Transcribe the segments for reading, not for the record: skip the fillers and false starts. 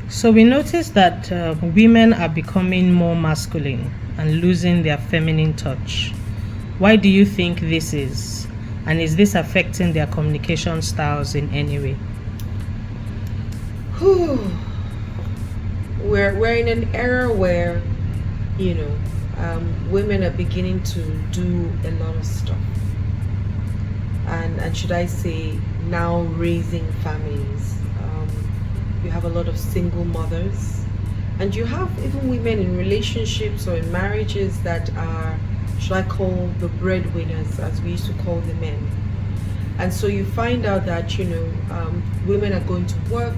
So we notice that women are becoming more masculine and losing their feminine touch. Why do you think this is? And is this affecting their communication styles in any way? Whew. We're in an era where you know women are beginning to do a lot of stuff, and should I say now raising families. You have a lot of single mothers, and you have even women in relationships or in marriages that are, should I call, the breadwinners, as we used to call the men. And so you find out that women are going to work,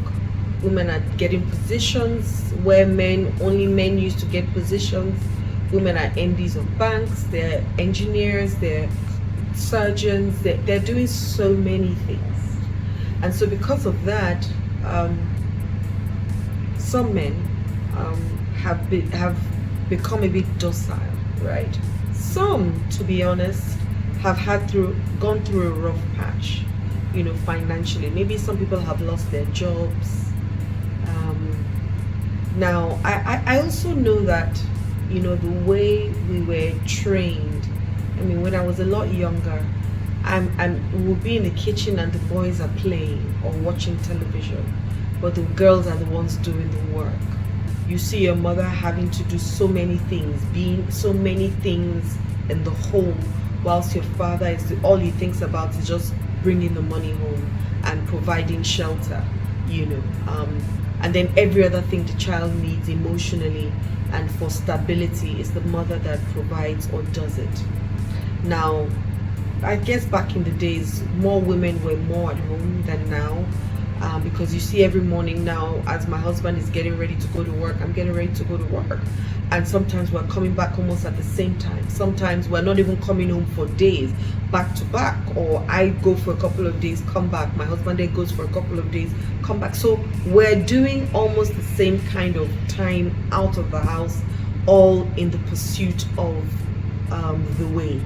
women are getting positions where men used to get positions. Women are MDs of banks, they're engineers, they're surgeons, they're doing so many things. And so because of that, some men have become a bit docile, right? Some, to be honest, have gone through a rough patch, financially. Maybe some people have lost their jobs. Now, I also know that, the way we were trained. I mean, when I was a lot younger, we'll be in the kitchen and the boys are playing or watching television, but the girls are the ones doing the work. You see your mother having to do so many things, being so many things in the home, whilst your father all he thinks about is just bringing the money home and providing shelter, you know. And then every other thing the child needs emotionally and for stability is the mother that provides or does it. Now, I guess back in the days, more women were more at home than now. Because you see every morning now, as my husband is getting ready to go to work, I'm getting ready to go to work. And sometimes we're coming back almost at the same time. Sometimes we're not even coming home for days back to back, or I go for a couple of days, come back. My husband then goes for a couple of days, come back. So we're doing almost the same kind of time out of the house, all in the pursuit of the way.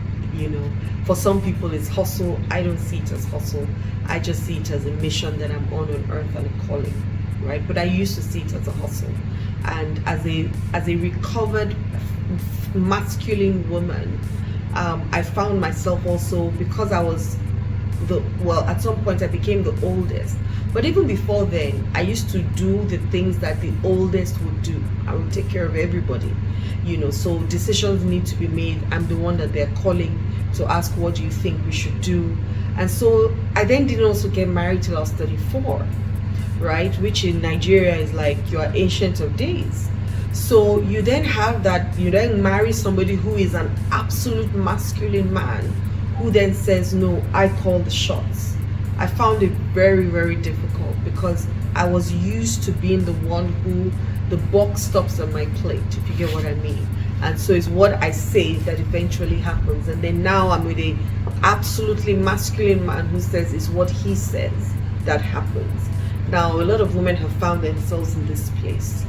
For some people it's hustle. I don't see it as hustle. I just see it as a mission that I'm on earth and a calling, right? But I used to see it as a hustle. And as a recovered masculine woman, I found myself also, because I was at some point I became the oldest. But even before then, I used to do the things that the oldest would do. I would take care of everybody, so decisions need to be made. I'm the one that they're calling to ask, what do you think we should do? And so I then didn't also get married till I was 34, right? Which in Nigeria is like you are ancient of days. So you then have that, you then marry somebody who is an absolute masculine man, who then says, no, I call the shots. I found it very, very difficult because I was used to being the one who the buck stops on my plate, if you get what I mean. And so it's what I say that eventually happens. And then now I'm with a absolutely masculine man who says it's what he says that happens. Now, a lot of women have found themselves in this place,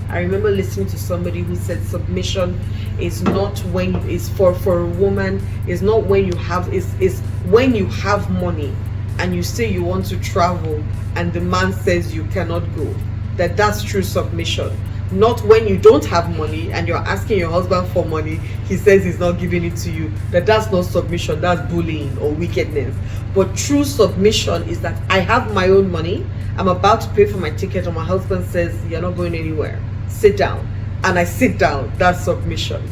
I remember listening to somebody who said submission is not is for a woman, is not when you have, is when you have money and you say you want to travel and the man says you cannot go. That's true submission. Not when you don't have money and you're asking your husband for money, he says he's not giving it to you. That's not submission, that's bullying or wickedness. But true submission is that I have my own money, I'm about to pay for my ticket, and my husband says you're not going anywhere, sit down, and I sit down. That's submission.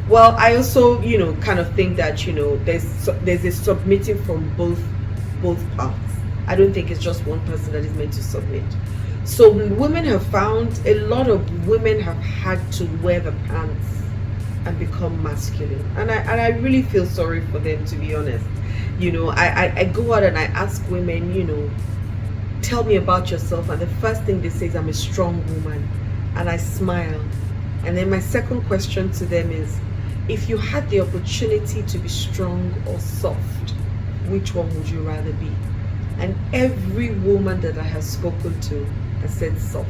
Well, I also kind of think that there's a submitting from both parts. I don't think it's just one person that is meant to submit. So women have found, a lot of women have had to wear the pants and become masculine, and I really feel sorry for them, to be honest. I go out and I ask women, tell me about yourself, and the first thing they say is I'm a strong woman, and I smile. And then my second question to them is, if you had the opportunity to be strong or soft, which one would you rather be? And every woman that I have spoken to has said soft.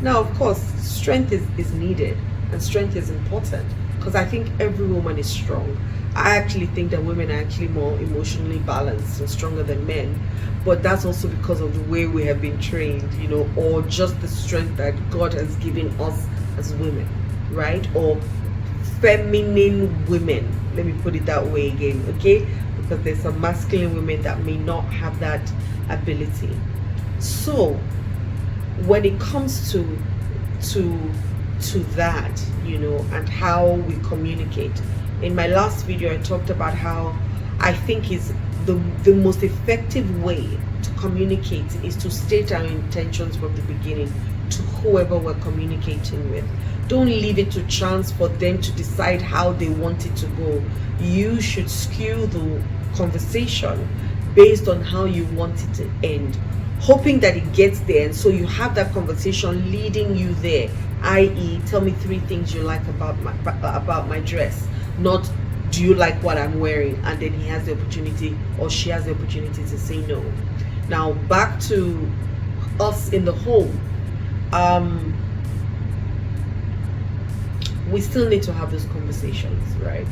Now, of course, strength is needed, and strength is important, because I think every woman is strong. I actually think that women are actually more emotionally balanced and stronger than men, but that's also because of the way we have been trained, you know, or just the strength that God has given us as women, right? Or feminine women, let me put it that way again, okay? Because there's some masculine women that may not have that ability. So when it comes to that, you know, and how we communicate, in my last video I talked about how I think is the most effective way to communicate is to state our intentions from the beginning to whoever we're communicating with. Don't leave it to chance for them to decide how they want it to go. You should skew the conversation based on how you want it to end, hoping that it gets there, and so you have that conversation leading you there, i.e. tell me 3 things you like about my dress, not do you like what I'm wearing, and then he has the opportunity or she has the opportunity to say no. Now back to us in the home. We still need to have those conversations, right?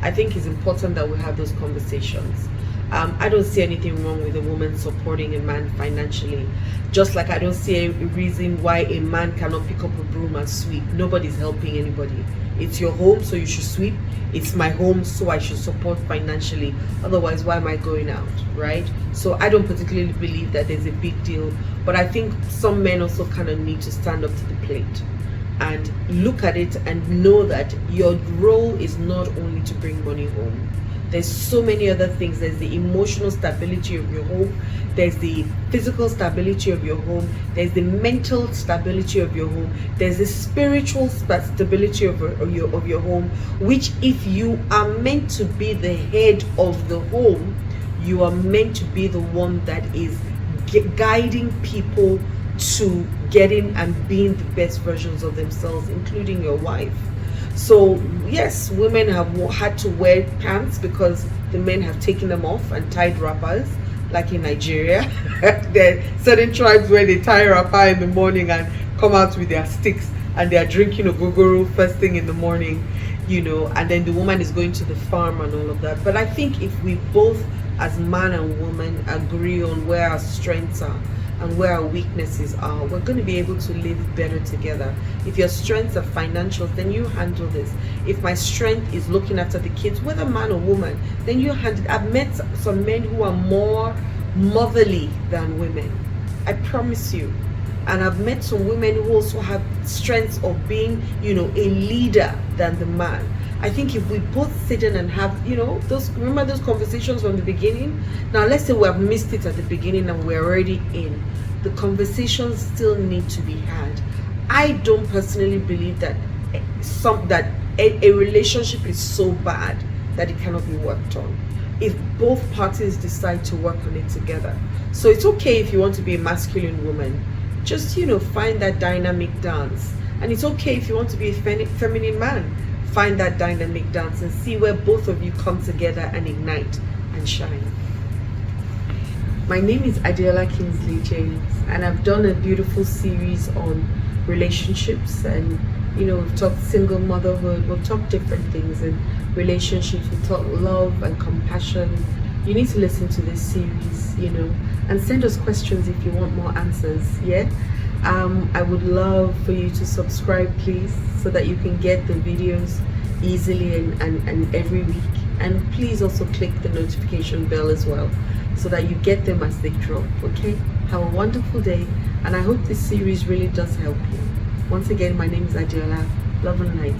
I think it's important that we have those conversations. I don't see anything wrong with a woman supporting a man financially, just like I don't see a reason why a man cannot pick up a broom and sweep. Nobody's helping anybody. It's your home, so you should sweep. It's my home, so I should support financially. Otherwise, why am I going out, right? So I don't particularly believe that there's a big deal, but I think some men also kind of need to stand up to the plate and look at it and know that your role is not only to bring money home. There's so many other things. There's the emotional stability of your home, there's the physical stability of your home, there's the mental stability of your home, there's the spiritual stability of your home, which if you are meant to be the head of the home, you are meant to be the one that is guiding people to getting and being the best versions of themselves, including your wife. So yes, women have had to wear pants because the men have taken them off and tied wrappers, like in Nigeria. There are certain tribes where they tie a wrapper in the morning and come out with their sticks and they are drinking ogogoro first thing in the morning, you know, and then the woman is going to the farm and all of that. But I think if we both as man and woman agree on where our strengths are and where our weaknesses are, we're going to be able to live better together. If your strengths are financial, then you handle this. If my strength is looking after the kids, whether man or woman, then you handle it. I've met some men who are more motherly than women, I promise you. And I've met some women who also have strengths of being, you know, a leader than the man. I think if we both sit in and have, you know, remember those conversations from the beginning? Now let's say we have missed it at the beginning and we're already in. The conversations still need to be had. I don't personally believe that a relationship is so bad that it cannot be worked on if both parties decide to work on it together. So it's okay if you want to be a masculine woman, just, you know, find that dynamic dance. And it's okay if you want to be a feminine man, find that dynamic dance and see where both of you come together and ignite and shine. My name is Adiola Kingsley James, and I've done a beautiful series on relationships, and you know, we've talked single motherhood, we've talked different things in relationships, we've talked love and compassion. You need to listen to this series, you know, and send us questions if you want more answers. Yeah, I would love for you to subscribe, please, so that you can get the videos easily and every week. And please also click the notification bell as well, so that you get them as they drop. Okay, have a wonderful day, and I hope this series really does help you. Once again, my name is Adiola. Love and light.